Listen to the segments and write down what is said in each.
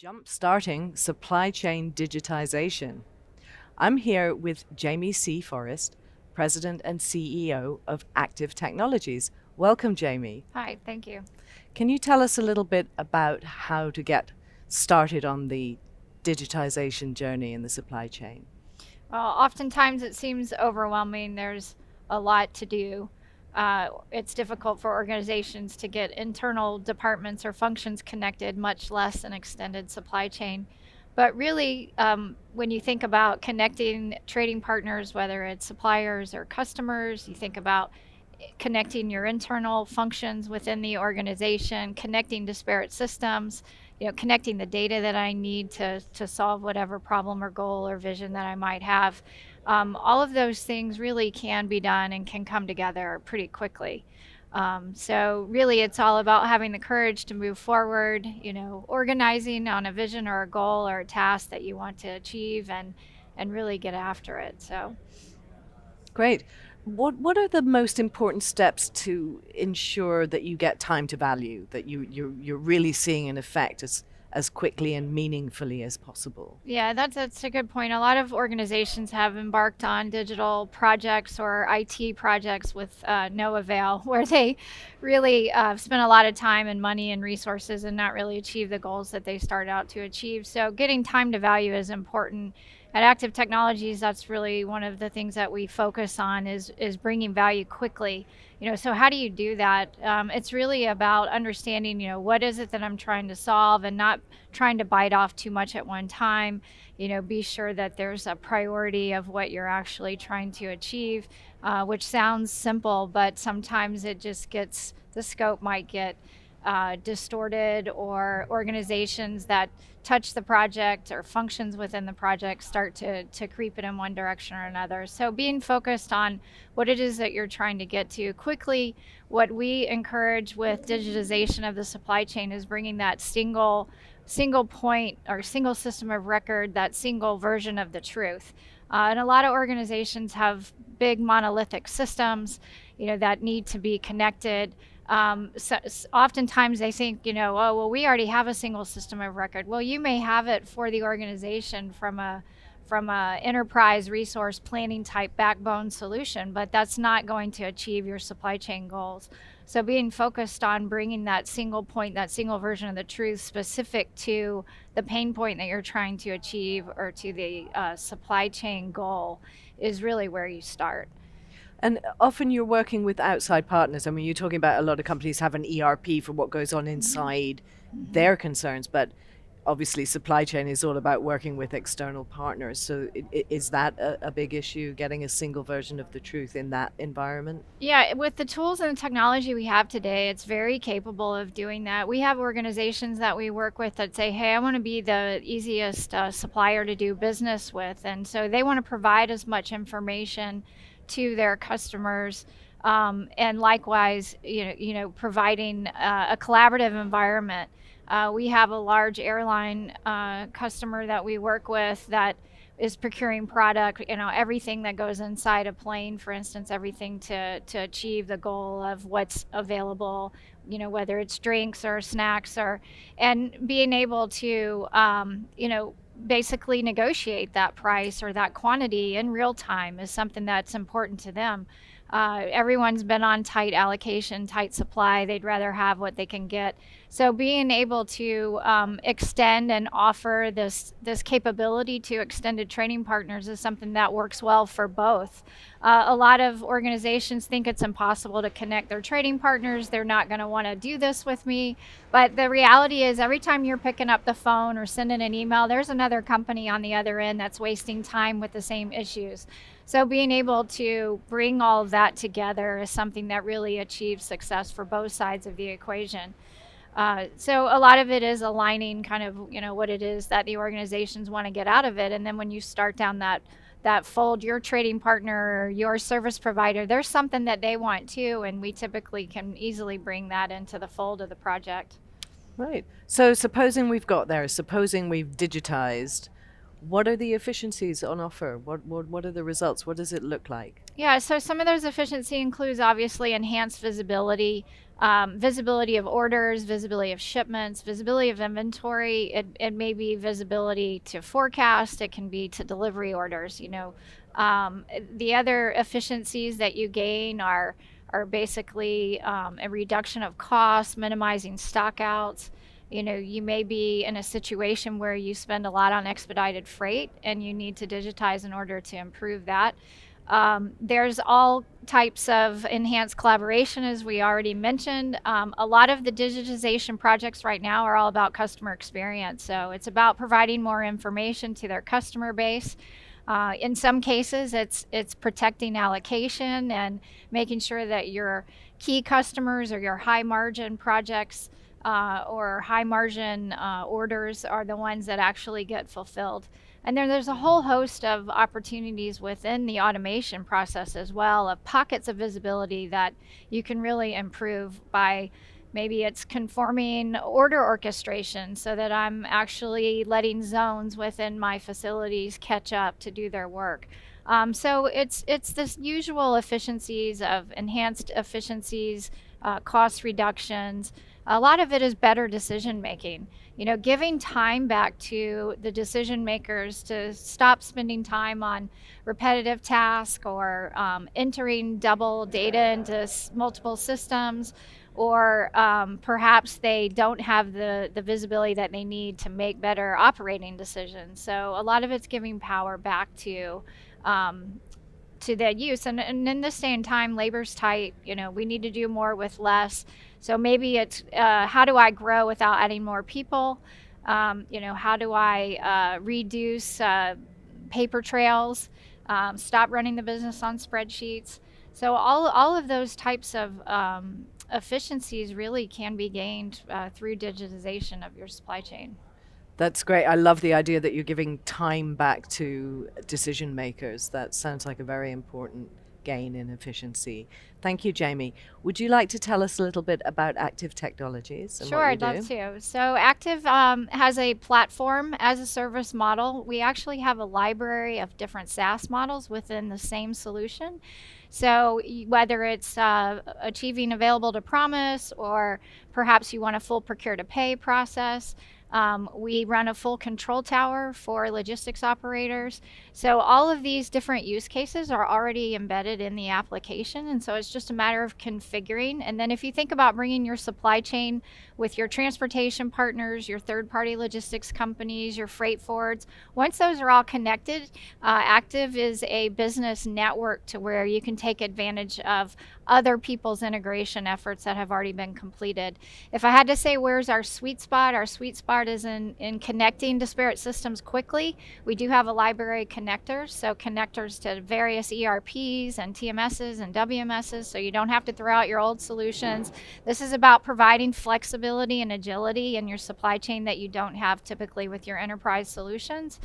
Jump-starting supply chain digitization. I'm here with Jaymie Forrest, President and CEO of Activ Technologies. Welcome, Jaymie. Hi, thank you. Can you tell us a little bit about how to get started on the digitization journey in the supply chain? Well, oftentimes it seems overwhelming. There's a lot to do. It's difficult for organizations to get internal departments or functions connected, much less an extended supply chain. But really, when you think about connecting trading partners, whether it's suppliers or customers, you think about connecting your internal functions within the organization, connecting disparate systems, connecting the data that I need to solve whatever problem or goal or vision that I might have. All of those things really can be done and can come together pretty quickly. So really it's all about having the courage to move forward, organizing on a vision or a goal or a task that you want to achieve and really get after it. So Great. What are the most important steps to ensure that you get time to value, that you're really seeing an effect as quickly and meaningfully as possible? yeah, that's a good point. A lot of organizations have embarked on digital projects or IT projects with no avail, where they really spend a lot of time and money and resources and not really achieve the goals that they start out to achieve. So getting time to value is important. At Active Technologies, that's really one of the things that we focus on is bringing value quickly. So how do you do that? It's really about understanding, what is it that I'm trying to solve and not trying to bite off too much at one time. Be sure that there's a priority of what you're actually trying to achieve, which sounds simple, but sometimes the scope might get distorted, or organizations that touch the project or functions within the project start to creep it in one direction or another. So being focused on what it is that you're trying to get to quickly. What we encourage with digitization of the supply chain is bringing that single point or single system of record, that single version of the truth. And a lot of organizations have big monolithic systems, that need to be connected. So oftentimes they think, oh, well, we already have a single system of record. Well, you may have it for the organization from a enterprise resource planning type backbone solution, but that's not going to achieve your supply chain goals. So being focused on bringing that single point, that single version of the truth specific to the pain point that you're trying to achieve or to the supply chain goal is really where you start. And often you're working with outside partners. I mean, you're talking about a lot of companies have an ERP for what goes on inside their concerns, but obviously supply chain is all about working with external partners. So is that a big issue, getting a single version of the truth in that environment? Yeah, with the tools and the technology we have today, it's very capable of doing that. We have organizations that we work with that say, hey, I want to be the easiest supplier to do business with. And so they want to provide as much information to their customers, and likewise, providing a collaborative environment. We have a large airline customer that we work with that is procuring product, everything that goes inside a plane, for instance, everything to achieve the goal of what's available, whether it's drinks or snacks, and being able to, basically negotiate that price or that quantity in real time is something that's important to them. Everyone's been on tight allocation, tight supply. They'd rather have what they can get. So being able to extend and offer this capability to extended training partners is something that works well for both. A lot of organizations think it's impossible to connect their trading partners. They're not going to want to do this with me. But the reality is every time you're picking up the phone or sending an email, there's another company on the other end that's wasting time with the same issues. So being able to bring all of that together is something that really achieves success for both sides of the equation. So a lot of it is aligning kind of, what it is that the organizations want to get out of it. And then when you start down that fold, your trading partner or your service provider, there's something that they want too. And we typically can easily bring that into the fold of the project. Right. So supposing we've got there, supposing we've digitized, What are the efficiencies on offer? What are the results? What does it look like? Yeah, so some of those efficiency includes obviously enhanced visibility, visibility of orders, visibility of shipments, visibility of inventory. It may be visibility to forecast. It can be to delivery orders. The other efficiencies that you gain are basically a reduction of costs, minimizing stockouts. You may be in a situation where you spend a lot on expedited freight and you need to digitize in order to improve that. There's all types of enhanced collaboration, as we already mentioned. A lot of the digitization projects right now are all about customer experience. So it's about providing more information to their customer base. In some cases, it's protecting allocation and making sure that your key customers or your high margin projects or high margin orders are the ones that actually get fulfilled. And then there's a whole host of opportunities within the automation process as well, of pockets of visibility that you can really improve by maybe it's conforming order orchestration so that I'm actually letting zones within my facilities catch up to do their work. So it's this usual efficiencies of enhanced efficiencies, cost reductions. A lot of it is better decision making. Giving time back to the decision makers to stop spending time on repetitive tasks or entering double data into multiple systems, or perhaps they don't have the visibility that they need to make better operating decisions. So a lot of it's giving power back to their use. And in this day and time, labor's tight. We need to do more with less. So maybe it's how do I grow without adding more people? How do I reduce paper trails, stop running the business on spreadsheets? So all of those types of efficiencies really can be gained through digitization of your supply chain. That's great. I love the idea that you're giving time back to decision makers. That sounds like a very important gain in efficiency. Thank you, Jaymie. Would you like to tell us a little bit about Activ Technologies and Sure, what you I'd love do? to. So Active has a platform as a service model. We actually have a library of different SaaS models within the same solution. So whether it's achieving available to promise, or perhaps you want a full procure to pay process, we run a full control tower for logistics operators. So all of these different use cases are already embedded in the application. And so it's just a matter of configuring. And then if you think about bringing your supply chain with your transportation partners, your third-party logistics companies, your freight forwards, once those are all connected, Active is a business network to where you can take advantage of other people's integration efforts that have already been completed. If I had to say where's our sweet spot is in connecting disparate systems quickly. We do have a library of connectors, so connectors to various ERPs and TMSs and WMSs, so you don't have to throw out your old solutions. This is about providing flexibility and agility in your supply chain that you don't have typically with your enterprise solutions,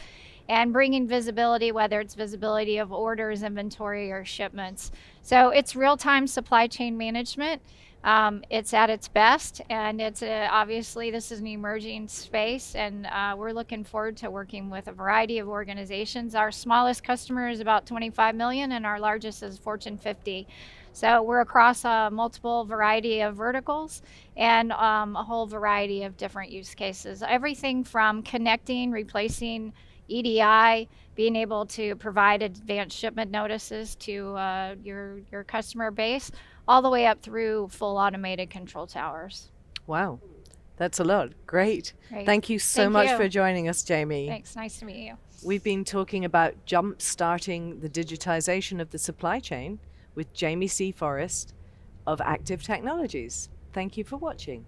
and bringing visibility, whether it's visibility of orders, inventory, or shipments. So it's real-time supply chain management. It's at its best, and it's obviously this is an emerging space, and we're looking forward to working with a variety of organizations. Our smallest customer is about 25 million, and our largest is Fortune 50. So we're across a multiple variety of verticals and a whole variety of different use cases. Everything from connecting, replacing EDI, being able to provide advanced shipment notices to your customer base, all the way up through full automated control towers. Wow, that's a lot. Great. Great. Thank you so Thank much you. for joining us, Jaymie. Thanks. Nice to meet you. We've been talking about jump-starting the digitization of the supply chain with Jaymie Forrest of Activ Technologies. Thank you for watching.